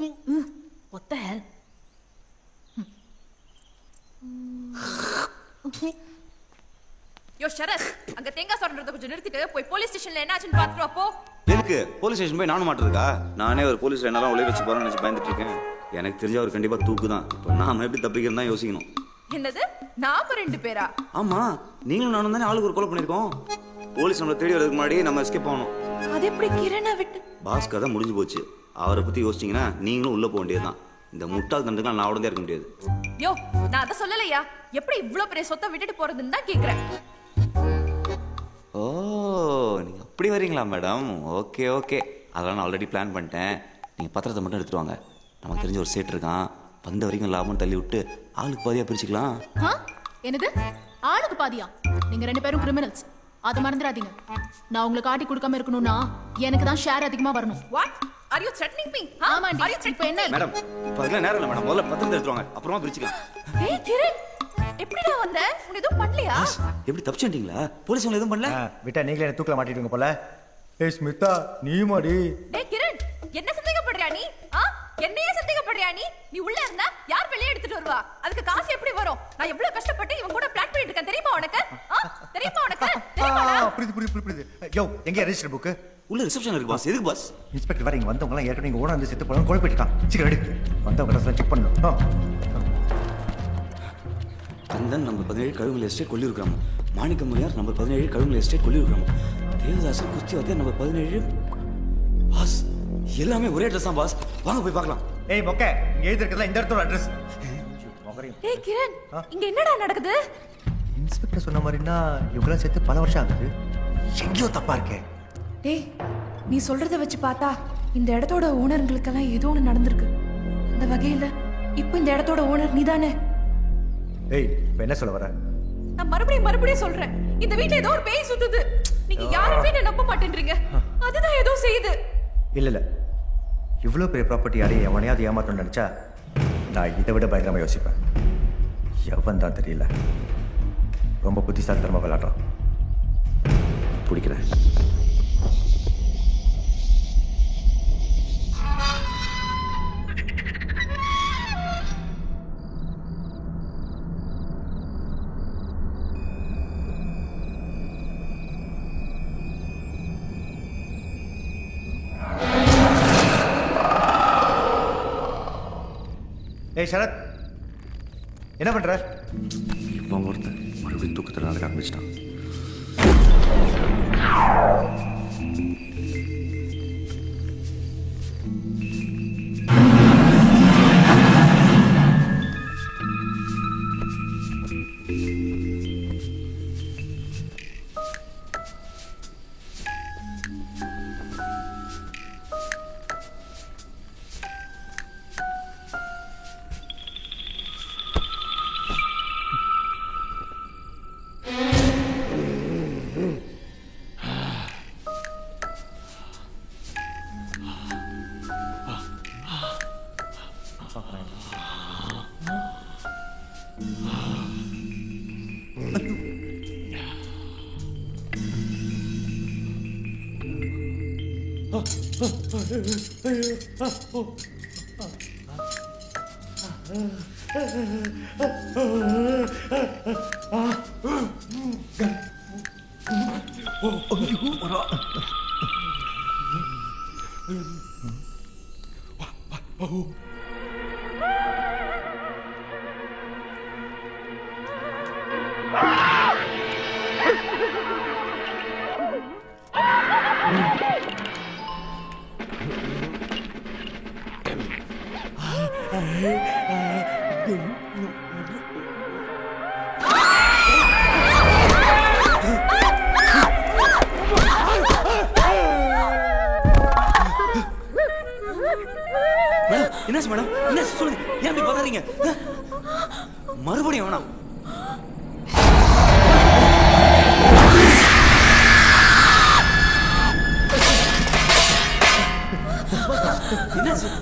What the hell? யோ ஷரத், அங்க தேங்காய் சொல்றத கொஞ்சம் நிறுத்திட்டு போய் போலீஸ் ஸ்டேஷன்ல என்ன ஆச்சுன்னு பாத்துட்டு வா போ. எதுக்கு போலீஸ் ஸ்டேஷன் போய் நானும் மாட்டிருக்கா? நானே ஒரு போலீஸ் என்னெல்லாம் உள்ள வச்சு போறேன்னு நினைச்சு பயந்துட்டு இருக்கேன். எனக்கு தெரிஞ்ச அவர் கண்டிப்பா தூக்கு தான். இப்போ நாம எப்படி தப்பிக்கிறதா யோசிக்கணும். என்னது, நாம 2 பேரா? ஆமா, நீங்களும் நானும் தானே ஆளுக்கு ஒரு கொலை பண்ணிருக்கோம். போலீஸ் நம்மளை தேடி வரதுக்கு முன்னாடி நம்ம எஸ்கேப் ஆகணும். அது எப்படி கிரணை விட்டு? பாஸ் கதை முடிஞ்சு போச்சு. அவரை பத்தி யோசிச்சீங்கன்னா நீங்களும் உள்ள போக வேண்டியதுதான். இந்த முட்டாள் தண்டுக்கு நான் உடனே இருக்க முடியாது. யோ, நான் அதை சொல்லலையா. எப்படி இவ்ளோ பெரிய சொத்தை விட்டுட்டு போறதுன்னு தான் கேக்குறேன். ஓ, நீங்க அப்படி வரீங்களா மேடம்? ஓகே ஓகே, அதெல்லாம் நான் ஆல்ரெடி பிளான் பண்ணிட்டேன். நீங்க பத்திரத்தை மட்டும் எடுத்துட்டு வாங்க. நமக்கு தெரிஞ்ச ஒரு சேட் இருக்கான். வந்த வரைக்கும் லாபம் தள்ளி விட்டு ஆளுக்கு பாதியா பிரிச்சுக்கலாம். என்னது ஆளுக்கு பாதியா? நீங்க 2 பேரும் கிரிமினல்ஸ், அதை மறந்துடாதீங்க. நான் உங்களுக்கு காட்டி கொடுக்காம இருக்கணும்னா எனக்கு தான் ஷேர் அதிகமா வரணும். What? Are you threatening me? ஆமாண்டி. இப்போ என்ன மேடம், இப்போ அதெல்லாம் நேரம் இல்லை மேடம். முதல்ல பத்திரத்தை எடுத்துட்டு வாங்க, அப்புறமா பிரிச்சுக்கலாம். ஏய் கிரண், எப்படிடா வந்த? உன்னை எதுவும் பண்ணலையா? எப்படி தப்பிச்சிட்டீங்களா? போலீஸ் உங்களை எதுவும் பண்ணல? விட்டா நீங்களே என்ன தூக்கல மாட்டிடுவீங்க போல. ஏய் ஸ்மிதா, நீ மாடி. டேய் கிரண், என்ன சந்தேகப்படுறியா நீ? என்னையே சந்தேகப்படுறியா நீ? நீ உள்ள இருந்தா யார் வெளியே எடுத்துட்டு வருவா? அதுக்கு காசு எப்படி வரும்? நான் எவ்வளவு கஷ்டப்பட்டு இவன் கூட பிளான் பண்ணிட்டு இருக்கேன் தெரியுமா உனக்கு? தெரியுமா உனக்கு? தெரியுமாடா? புரியுது. யோ, எங்க ரெஜிஸ்டர் புக்? உள்ள ரிசப்ஷன் இருக்கு பாஸ். எதுக்கு பாஸ்? இன்ஸ்பெக்டர் வரீங்க. வந்தவங்க எல்லாம் ஏற்கனவே இங்க ஓட வந்து செத்து போறாங்க. கொலை போயிட்டான். சீக்கிரம் எடு. வந்தவங்க எல்லாம் செக் பண்ணணும். கந்தன் நம்பர் 17 கழுமலை எஸ்டேட் கொல்லியூர் கிராமம். மாணிக்க முனியார் நம்பர் 17 கழுமலை எஸ்டேட் கொல்லியூர் கிராமம். தேவதாசன் குஸ்தி வாத்தியார் நம்பர் 17. பாஸ், எல்லாமே ஒரே அட்ரஸ் தான் பாஸ். வாங்க போய் பார்க்கலாம். ஏய் மொக்க, இங்க எழுதி இருக்கறதுல இந்த இடத்தோட அட்ரஸ். ஏய் கிரண், இங்க என்னடா நடக்குது? இன்ஸ்பெக்டர் சொன்ன மாதிரினா இவங்கள செத்து பல வருஷம் ஆகுது. எங்கேயோ தப்பா இருக்கே. டேய், நீ சொல்றத வச்சு பார்த்தா இந்த இடத்தோட ஓனருங்களுக்கெல்லாம் ஏதோ ஒன்று நடந்திருக்கு. அந்த வகையில இப்போ இந்த இடத்தோட ஓனர் நீதானே? ஏய், இப்போ என்ன சொல்ல வர? நான் மறுபடியும் சொல்றேன். இந்த வீட்ல ஏதோ ஒரு பேய் சுத்துது. நீங்க யாருமே என்ன நம்ப மாட்டேன்றீங்க. அதுதான் ஏதோ செய்யுது. இல்ல, இவ்வளோ பெரிய ப்ராப்பர்ட்டி யாரையும் எவனையாவது ஏமாற்றணும்னு நினைச்சா நான் இதை விட பயங்கரமாக யோசிப்பேன். எவன் தான் தெரியல, ரொம்ப புத்திசாலித்தனமாக விளையாடுறான். பிடிக்கிறேன். ஏய் சரத், என்ன பண்ற? இவன் ஒருத்தன் மறுபடியும் தூக்கத்தில் நடக்க ஆரம்பிச்சிட்டான். மறுபடியும் வேணாம்.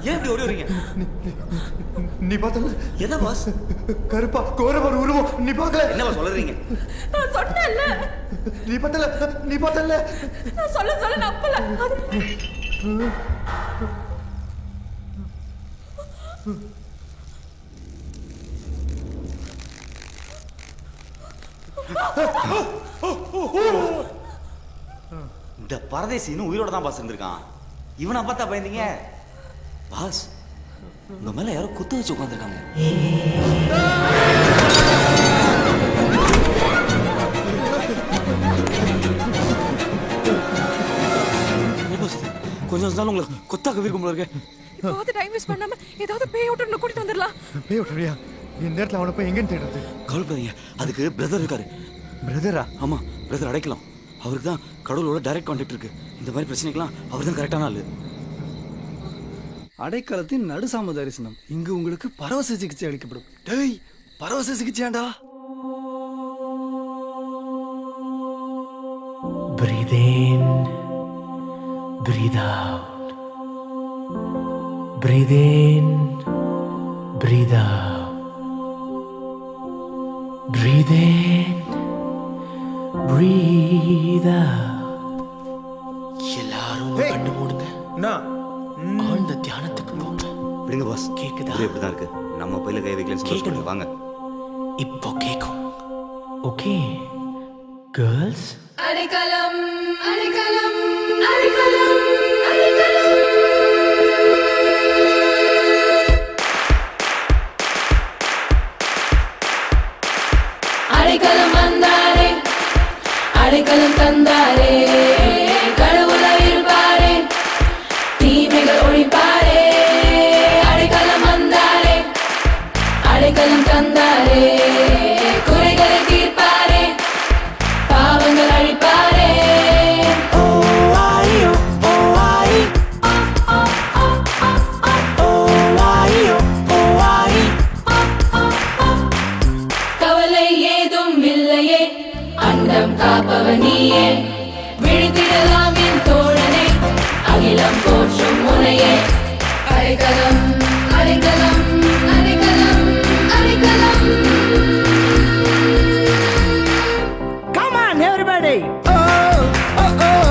ஏன் இப்படி ஓடி வரீங்க? நீ பார்த்தல? என்ன பாஸ்? கருப்பா கோரமா உருவம் நீ பார்க்கல? என்ன பாஸ் சொல்றீங்க? நான் சொன்னேன்ல. நீ பார்த்தல? நான் சொல்ல நம்பல. இந்த பரதேசி இன்னும் உயிரோட தான் பாஸ் இருந்திருக்கான். இவனை பார்த்தா பயந்தீங்க பாஸ்? உங்க மேல யாரோ குத்து வச்சு உட்காந்துருக்காங்க. கொஞ்சம் நாள் உங்களை கொத்தாக இருக்கும் போல இருக்கு. இப்போது டைம் வேஸ்ட் பண்ணாம ஏதாவது பேய் ஓட்டர்ல கூட்டிட்டு வந்துடலாம். பேய் ஓட்டுறியா? இந்த நேரத்தில் அவனை போய் எங்கன்னு தேடுறது? கவலைப்படாதீங்க, அதுக்கு பிரதர் இருக்காரு. பிரதரா? ஆமா, பிரதர் அடைக்கலாம். அவருக்கு தான் கடவுளோட டைரக்ட் கான்டாக்ட் இருக்கு. இந்த மாதிரி பிரச்சனைக்கெல்லாம் அவர் தான் கரெக்டான ஆளு. அடைக்கலத்தின் நடுசாம தரிசனம். இங்கு உங்களுக்கு பரவச சிகிச்சை அளிக்கப்படும். டேய், பரவச சிகிச்சையாண்டா. Breathe in, breathe out. Breathe in, breathe out. Breathe in, breathe out. எல்லாரும் கண்ணு மூடுங்க. ஆழ்ந்த தியானத்துக்கு போங்க. விடுங்க பாஸ். கேக்குதா? இது இப்படிதான் இருக்கு. நம்ம பையில கை வைக்கலன்னு சொல்லி வாங்க. இப்போ கேக்கும். Okay girls. அடைக்கலம் அடைக்கலம் அடைக்கலம் அடைக்கலம். அடைக்கலம் வந்தாரே, அடைக்கலம் தந்தாரே, கடவுளா இருப்பாரே, தீமைகள் ஒழிப்பாரே. அடைக்கலம் வந்தாரே, அடைக்கலம் தந்தாரே, குறைகளை தீர்ப்பாரே, பாவங்கள் அழிப்பாரே. கவலை ஏதும் இல்லையே, அண்டம் காப்பவன் நீயே, விழித்திடலாம் என் தோழனே, அகிலம் போற்றும் முனையே. அடைக்கலம் அடைக்கலம் அடைக்கலம் அடைக்கலம். Come on everybody. Oh oh oh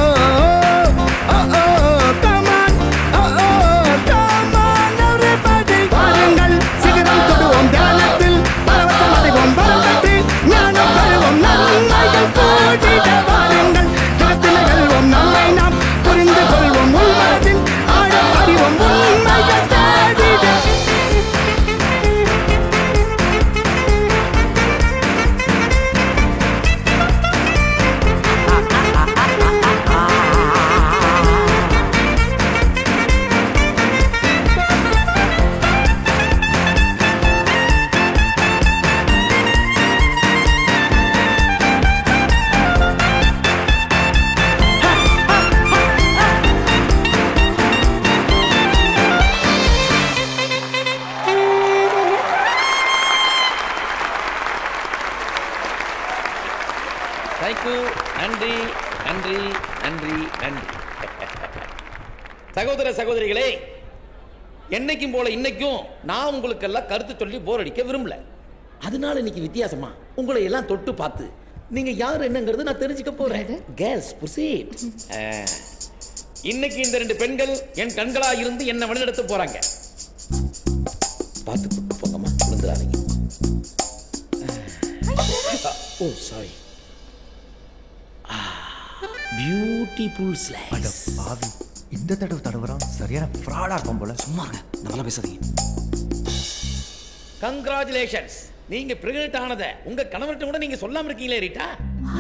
oh oh. Come on. Oh oh. Come on everybody. வாருங்கள் சிகரம் தொடுவோம் தியானத்தில், பரவசம் அடைவோம் பரவசத்தில், ஞானம் பெறுவோம் நன்மைகள் கூட்டிட வாருங்கள். ஜகத்தில் வெல்வோம் நம்மை நாம் புரிந்து கொள்வோம், உள்மனதின் ஆழம் அறிவோம், உண்மைகள் தேடிட. தேங்க்யூ. நன்றி நன்றி நன்றி நன்றி. சகோதர சகோதரிகளே, என்னைக்கும் போல இன்னைக்கும் நான் உங்களுக்கெல்லாம் கருத்து சொல்லி போர் அடிக்க விரும்பல. அதனால இன்னைக்கு வித்தியாசமா உங்களை எல்லாம் தொட்டு பார்த்து நீங்க யார் என்னங்கிறது நான் தெரிஞ்சுக்க போறேன். Girls proceed. இன்னைக்கு இந்த 2 பெண்கள் என் கண்களா இருந்து என்ன வழிநடத்த போறாங்க. பார்த்து கூட்டு போங்கம்மா, விழுந்துடாதீங்க. ஓ சாரி. Beautiful slice. பாவி, இந்த தடவை தடவுறான். சரியான ஃப்ராடா இருக்கும் போல. சும்மா இருங்க, நம்மளாம் பேசாதீங்க. கங்க்ராச்சுலேஷன்ஸ். நீங்க பிரெக்னன்ட் ஆனதை உங்க கணவர்கிட்ட கூட நீங்க சொல்லாம இருக்கீங்களே ரீட்டா.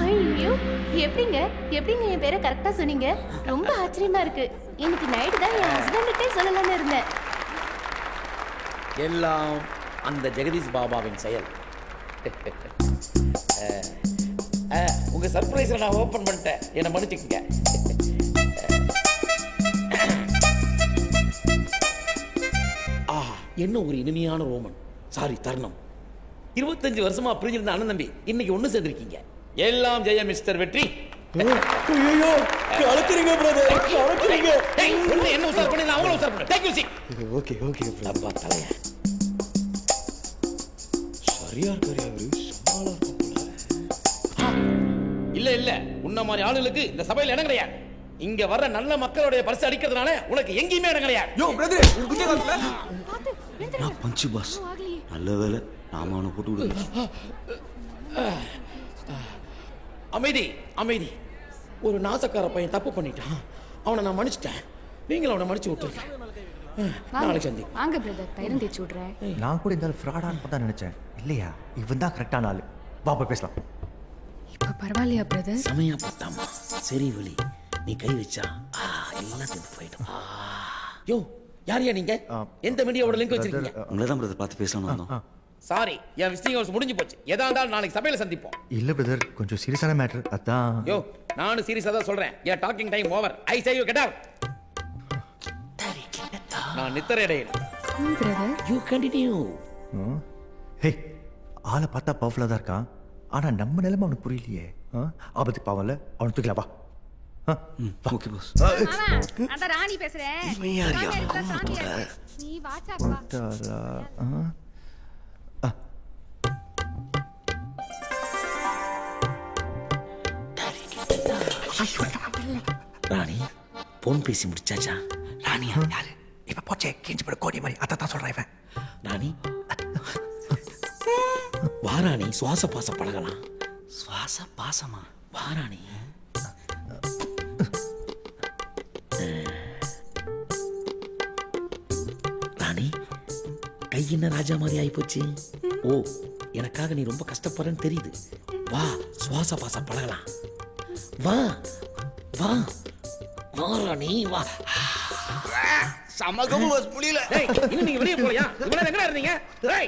ஐயோ, எப்படிங்க என் பேரை கரெக்டா சொன்னீங்க? ரொம்ப ஆச்சரியமா இருக்கு. இன்னைக்கு நைட் தான் என் ஹஸ்பண்டுக்கே சொல்லலாம்னு இருந்தேன். எல்லாம் அந்த ஜெகதீஷ் பாபாவின் செயல். உங்க சர்ப்ரைஸை நான் ஓபன் பண்ணிட்டேன், என்னை மன்னிச்சுக்கங்க. என்ன ஒரு இனிமையான ரோமன், சாரி தருணம். 25 வருஷமா பிரிஞ்சிருந்த அண்ணன் தம்பி இன்னைக்கு ஒண்ணு சேர்ந்திருக்கீங்க. எல்லாம் ஜெய மிஸ்டர் வெற்றி. ஐயோ, கலக்குறீங்க பிரதர், கலக்குறீங்க. ஒண்ணு என்ன உசார் பண்ணி நான் அவங்கள உசார் பண்ணேன். Thank you see. Okay okay. அப்பா தலையா சரியா இருக்காரு அவரு. சமாளா இருக்கும். இல்ல இல்ல, உன்ன மாதிரி ஆளுகளுக்கு இந்த சபையில இடம் கிடையாது. இங்க வர்ற நல்ல மக்களுடைய பரிசு அடிக்கிறதுனால உனக்கு எங்கேயுமே இடம் கிடையாது. யோ பிரதர், உங்களுக்கு குஞ்சே காட்டல. நான் பஞ்சு பாஸ். நல்ல வேலை நாம அவனை போட்டு விடுங்க. அமைதி அமைதி. ஒரு நாசக்கார பையன் தப்பு பண்ணிட்டான், அவனை நான் மன்னிச்சிட்டேன். நீங்களும் அவனை மன்னிச்சு விட்டுருங்க. நாளைக்கு சந்தி. வாங்க பிரதர், தைரம் தேய்ச்சி விடுறேன். நான் கூட இந்த ஃப்ராடான்னு தான் நினைச்சேன். இல்லையா, இவன் தான் கரெக்டான ஆளு. வா போய் பேசலாம். இப்ப பரவாயில்லையா பிரதர்? சமயா பார்த்தாமா சரி வழி. நீ கை வச்சா எல்லாம் தீர்ந்து போயிடும். யோ யாரியா நீங்க? எந்த மீடியாவோட லிங்க் வச்சிருக்கீங்க? உங்களை தான் பிரதர் பார்த்து பேசலாம்னு வந்தோம். சாரி, என் விசிட்டிங் ஹவர்ஸ் முடிஞ்சு போச்சு. எதா இருந்தாலும் நாளைக்கு சபையில சந்திப்போம். இல்ல பிரதர், கொஞ்சம் சீரியஸான மேட்டர் அதான். யோ நானும் சீரியஸா தான் சொல்றேன். என் talking time over. I say you get out. நான் நித்திரை அடையல. Brother you continue. ஹே, ஆளை பார்த்தா பவர்ஃபுல்லா தான் இருக்கான். ஆனா நம்ம நிலைமை அவனுக்கு புரியலையே. ஆபத்து பாவம்ல, அவனை தூக்கலா. வா. Okay boss. அத ராணி பேசுறேன். நீ வாட்சா வா. ராணி போன் பேசி முடிச்சாச்சா? ராணியா யாரு? இப்ப போச்சே கேஞ்சி போட கோடி மாதிரி அதான் சொல்றேன் இவன். ராணி வாராணி, சுவாச பாச பழகலாம். சுவாச பாசமா? வாராணி. ராணி கை என்ன ராஜா மாதிரி ஆயிப்போச்சு. ஓ, எனக்காக நீ ரொம்ப கஷ்டப்படுறன்னு தெரியுது. வா, சுவாச பாச பழகலாம். வா வா வாராணி வா. சமகம் பாஸ் முடியல. டேய், இன்னும் நீங்க வெளிய போறியா? இவ்வளவு நேரம் எங்கடா இருந்தீங்க? டேய்,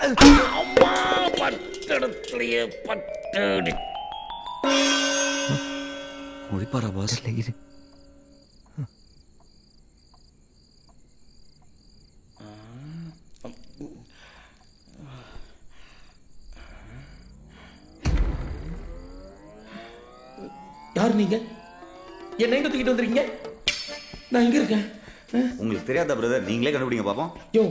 அம்மா பட்டடத்துலயே பட்டடி. முடிப்பாரா பாஸ்? இரு. யார் நீங்க? என்ன எங்க தூக்கிட்டு வந்திருக்கீங்க? நான் இங்க இருக்கேன். உங்களுக்கு தெரியாதா பிரதர்? நீங்களே கண்டுபிடிங்க பாப்போம். யோ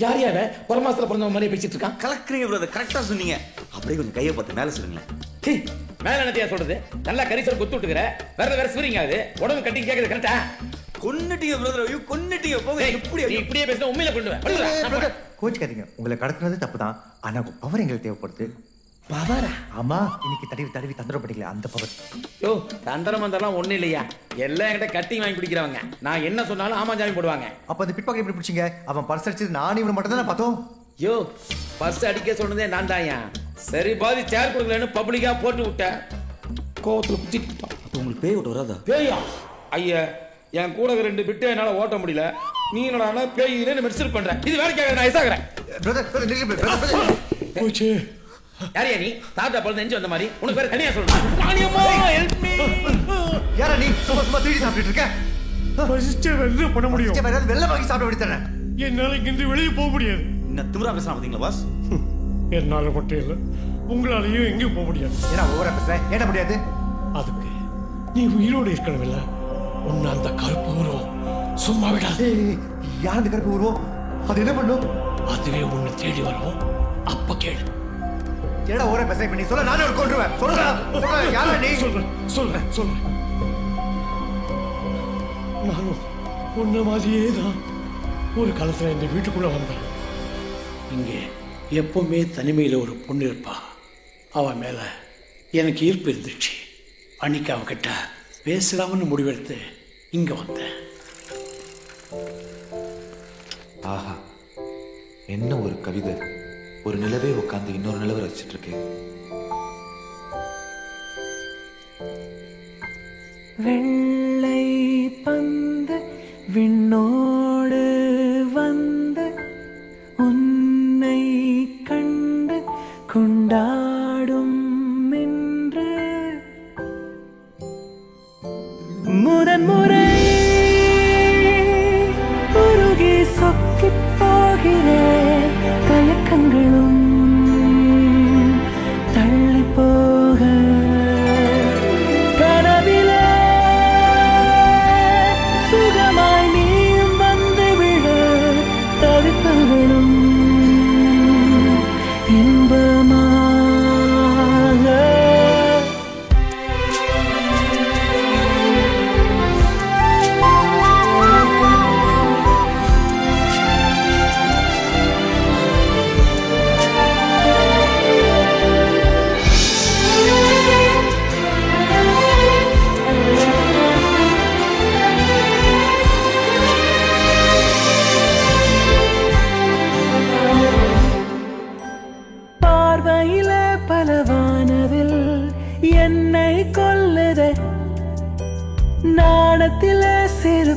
யார் யார பரமாசத்துல பிறந்தவன் மாதிரியே பேசிட்டு இருக்கான்? கலக்குறீங்க பிரதர், கரெக்டா சொன்னீங்க. அப்படியே கொஞ்சம் கையை பார்த்து மேல சொல்லுங்களேன். மேல என்னத்தையா சொல்றது? நல்லா கரிசல் குத்து விட்டுக்கிற, வேற ஸ்வீரிங் ஆகுது. உடம்பு கட்டி கேக்குது கரெக்டா? கொன்னுட்டீங்க பிரதர். ஐயோ கொன்னுட்டீங்க. போங்க. எப்படி நீ இப்படியே பேசினா உண்மையில கொண்டுவேன். கோச்சுக்காதீங்க, உங்களை கடத்துறது தப்பு தான். ஆனா பவர் எங்களுக்கு தேவைப்படுது. பவரா? ஆமா, இன்னைக்கு தடவி தடவி தந்திரம் படிக்கல அந்த பவர். யோ தந்திரம் வந்தெல்லாம் ஒண்ணு இல்லையா, எல்லாம் என்கிட்ட கட்டி வாங்கி குடிக்கிறவங்க. நான் என்ன சொன்னாலும் ஆமா ஜாமி போடுவாங்க. அப்ப அந்த பிட் பாக்கெட் எப்படி பிடிச்சிங்க? அவன் பர்ஸ் அடிச்சது நான் இவனை மட்டும் தான் பார்த்தோம். யோ பர்ஸ் அடிக்க சொன்னதே நான் தான்யா. சரி பாதி சேர் கொடுக்கலன்னு பப்ளிக்கா போட்டு விட்டேன். கோவத்துல குத்திட்டு. அப்ப உங்களுக்கு பேய் ஓட்ட வராதா? பேயா? ஐயா, என் கூட 2 பிட்டு என்னால ஓட்ட முடியல. நீ என்னடா பேயின்னு மெர்சல் பண்ற? இது வேலைக்காக நான் ஐசாகிறேன். போச்சு. யாரையா நீ? தாத்தா பழுந்து நெஞ்சு வந்த மாதிரி உனக்கு பேர் தனியா சொல்றேன். ராணியம்மா ஹெல்ப் மீ. யாரா நீ? சும்மா சும்மா திருடி சாப்பிட்டு இருக்க? பசிச்சே என்ன பண்ண முடியும்? வேற வெள்ள வாங்கி சாப்பிட விடுறேன். என்னால இங்கிருந்து வெளியே போக முடியாது. என்ன திமிரா பேசலாம் பாத்தீங்களா பாஸ்? என்னால மட்டும் இல்ல, உங்களாலையும் எங்கேயும் போக முடியாது. ஏன்னா ஓவரா பேசுறேன். என்ன முடியாது? அதுக்கு நீ உயிரோடு இருக்கணும்ல. உன்னை அந்த கருப்பு உருவம் சும்மா விடாது. யார் அந்த கருப்பு உருவம்? அது என்ன பண்ணும்? அதுவே உன்னை தேடி வரும். அப்ப கேளு. என்னடா ஓவரா பேசுறேன்? இப்ப நீ சொல்ல நானே ஒரு கொன்றுவேன். சொல்றா யாரா நீ? சொல்றேன். நானும் உன்ன மாதிரியே தான் ஒரு காலத்துல இந்த வீட்டுக்குள்ள வந்தேன். இங்கே எப்பவுமே தனிமையில ஒரு பொண்ணு இருப்பா. அவ மேல எனக்கு ஈர்ப்பு இருந்துச்சு. அன்னைக்கு அவகிட்ட பேசலாம்னு முடிவெடுத்து இங்க வந்தேன். ஆஹா, என்ன ஒரு கவிதை. ஒரு நிலவே உட்காந்து இன்னொரு நிலவை ரசிச்சுட்டு இருக்கேன். வெள்ளை பந்து விண்ணோடு வந்து உன்னை கண்டு கொண்டாடும் என்று முதன்முறை உருகி சொக்கிப் போகிறேன். தயக்கங்களும் தள்ளி போக கனவிலே சுகமாய் நீயும் வந்து விட தவிப்புகளும் இன்பமாக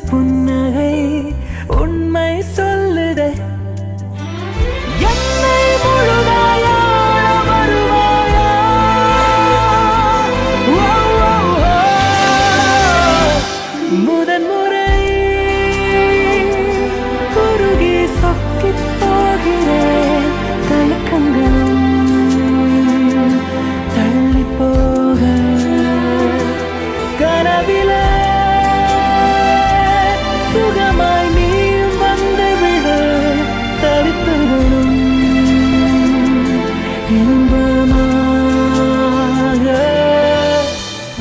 புன்னகை உண்மை சொல்லுதே என்னை முழுதாயா வருவாயா முதன்முறை குறுகி சொக்கிப் போகிறேன் தயக்கங்களும் தள்ளி போக கனவிலே சுகமாய் நீ வந்து விட தரிப்புகளும் இன்பமாக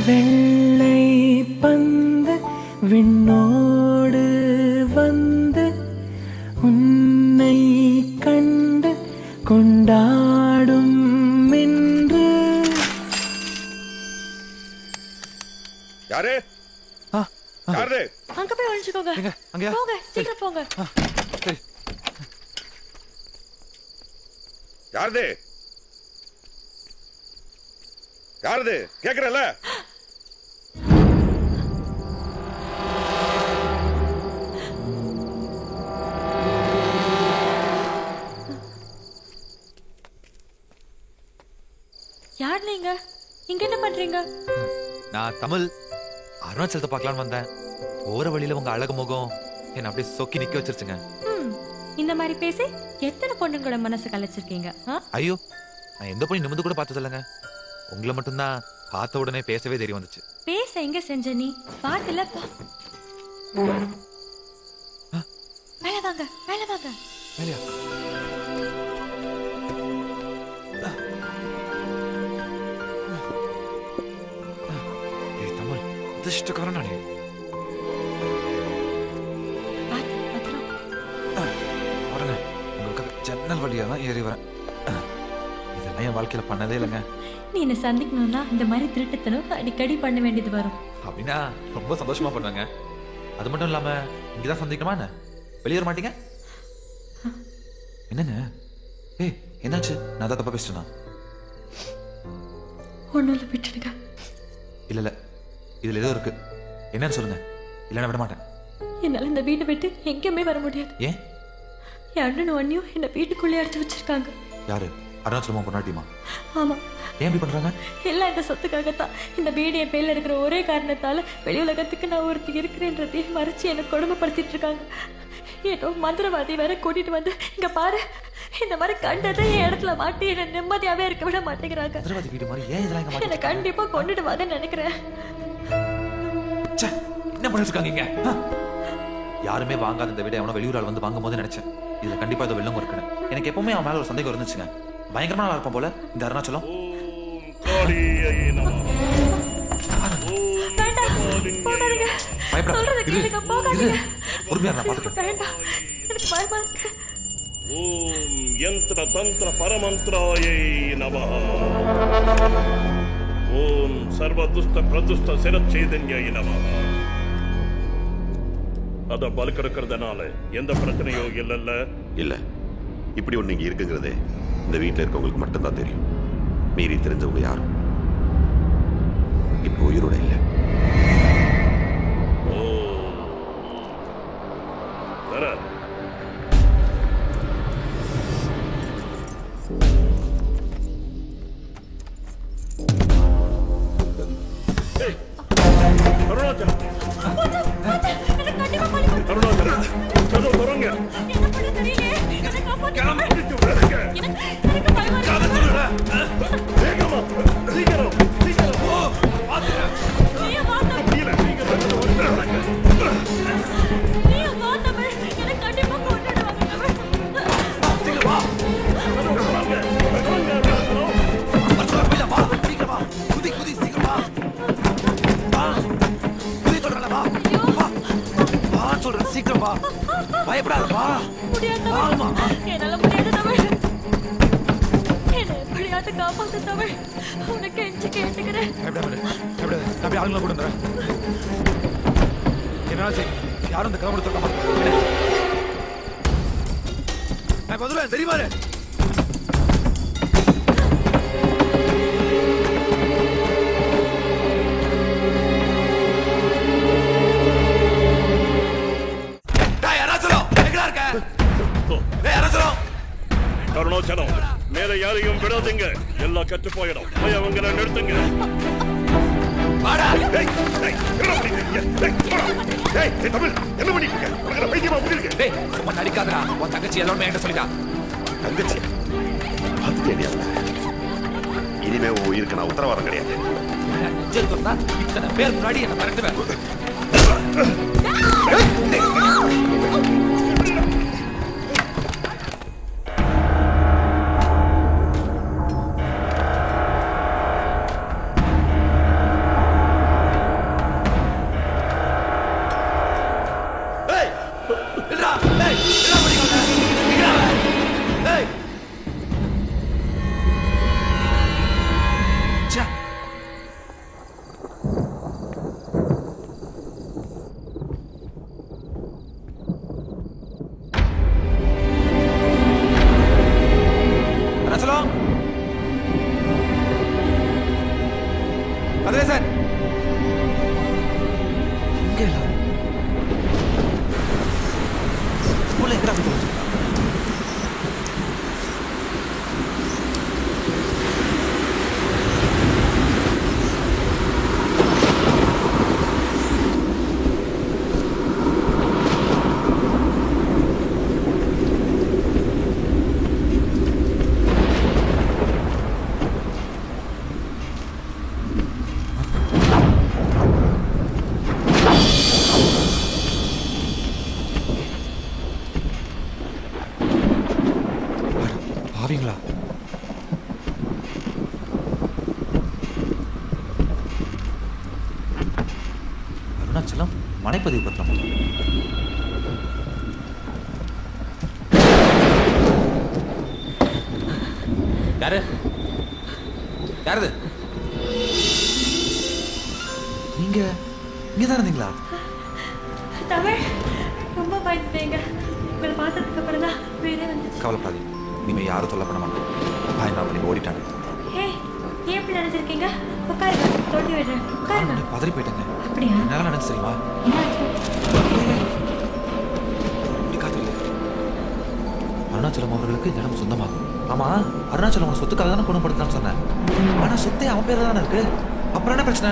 வெள்ளை பந்து விண்ணோடு வந்து உன்னை கண்டு கொண்டாடும் என்று யாரு யாரு அங்க போய் ஒளிஞ்சுக்கோங்க போங்க சீக்கிரம் போங்க சரி யாருது யாருது கேக்குறல யார் நீங்க இங்க என்ன பண்றீங்க நான் தமிழ் அருணாச்சலத்தை பார்க்கலான்னு வந்தேன் போற வழியில உங்க அழகு முகம் என்ன அப்படியே சொக்கி நிக்க வச்சிருச்சுங்க இந்த மாதிரி பேசி எத்தனை பொண்ணுங்களோட மனசு கலைச்சிருக்கீங்க ஐயோ நான் எந்த பொண்ணு நிமிந்து கூட பார்த்தது இல்லைங்க உங்களை மட்டும்தான் பார்த்த உடனே பேசவே தெரிய வந்துச்சு பேச எங்க செஞ்ச நீ பாட்டுல மேல வாங்க மேல வாங்க மேலையா தமிழ் அதிர்ஷ்டக்காரன் நானே வரங்க உங்களுக்கு ஜன்னல் வழியா தான் ஏறி வரேன் இதெல்லாம் என் வாழ்க்கையில பண்ணதே இல்லைங்க நீ என்ன சந்திக்கணும்னா இந்த மாதிரி திருட்டுத்தனம் அடிக்கடி பண்ண வேண்டியது வரும் அப்படின்னா ரொம்ப சந்தோஷமா பண்ணுவாங்க அது மட்டும் இல்லாம இங்கதான் சந்திக்கணுமா என்ன வெளியே வர மாட்டீங்க என்னங்க ஏய் என்னாச்சு நான் தான் தப்பா பேசிட்டேனா ஒண்ணும் இல்லை விட்டுடுங்க இல்ல இல்ல இதுல ஏதோ இருக்கு என்னன்னு சொல்லுங்க இல்லைன்னா விட மாட்டேன் என்னால இந்த வீட்டை விட்டு எங்கேயுமே வர முடியாது ஏன் என் அண்ணனும் அண்ணியும் என்ன வீட்டுக்குள்ளே அடைச்சு வச்சிருக்காங்க யாரு அருணாச்சலமா பொண்ணாட்டியுமா ஆமா ஏன் இப்படி பண்றாங்க எல்லாம் இந்த சொத்துக்காகத்தான் இந்த வீடு என் பேர்ல இருக்கிற ஒரே காரணத்தால வெளி உலகத்துக்கு நான் ஒருத்தி இருக்கிறேன்றதையும் மறைச்சு எனக்கு கொடுமைப்படுத்திட்டு இருக்காங்க ஏதோ மந்திரவாதி வேற கூட்டிட்டு வந்து இங்க பாரு இந்த மாதிரி கண்டதை என் இடத்துல மாட்டி என்ன நிம்மதியாவே இருக்க விட மாட்டேங்கிறாங்க என்ன கண்டிப்பா கொண்டுடுவாங்கன்னு நினைக்கிறேன் என்ன பண்ணிட்டு இருக்காங்க இங்க யாருமே வாங்காத இந்த வீட எவனோ வெளியூரால் வந்து வாங்கும் போது நினைச்சேன் இதுல கண்டிப்பா ஏதோ வெள்ளம் இருக்குன்னு எனக்கு எப்பவுமே அவன் மேல ஒரு சந்தேகம் இருந்துச்சுங்க பயங்கரமா நல்லா இருப்பான் போல இந்த அருணாச்சலம் ஓம் யந்திர தந்திர பரமந்திராயை நமஹ ஓம் சர்வதுஷ்ட பிரதுஷ்ட சிரச்சேதன்யை நமஹ அத பல்கெடுக்கிறதுனால எந்த பிரச்சனையும் இல்லைல்ல இல்ல இப்படி ஒண்ணு இங்க இருக்குங்கிறதே இந்த வீட்டில் இருக்கவங்களுக்கு மட்டும்தான் தெரியும் மீறி தெரிஞ்சவங்க யாரும் இப்போ உயிரோட இல்லை கருணாச்சலம் மேல யாரையும் விடாதீங்க. எல்லாம் கெட்டு போயிடும். போய் அவங்கள நிறுத்துங்க. நடிக்காதடா. உன் தங்கச்சி எல்லாமே என்கிட்ட சொல்லிட்டா. தங்கச்சி இனிமே உன் உயிருக்கு நான் உத்தரவாதம் கிடையாது. இத்தனை பேர் முன்னாடி என்ன மிரட்டுவேன். அருணாச்சலம் மனைப்பதிவு பத்திரம். யாரு யாரது? நீங்க இங்கதான் இருந்தீங்களா? தமிழ் ரொம்ப பயந்துட்டேங்க. உங்களை பார்த்ததுக்கு அப்புறம் தான் உயிரே வந்துச்சு. கவலைப்படாதீங்க, இனிமே யாரும் சொல்ல பண்ண மாட்டோம். பயங்கரம் பண்ணி ஓடிட்டாங்க. ஏன் எப்படி நினைச்சிருக்கீங்க? உட்காருங்க, தொட்டி விடுறேன். உட்காருங்க. பதறி போயிட்டேங்க. அப்படியா? என்னால நினைச்சு தெரியுமா? அருணாச்சலம் அவர்களுக்கு இந்த இடம் சொந்தமாகும். ஆமா, அருணாச்சலம் அவன் சொத்துக்காக தானே குணப்படுத்தான்னு சொன்னேன். ஆனா சொத்தே அவன் பேர் தானே இருக்கு. அப்புறம் என்ன பிரச்சனை?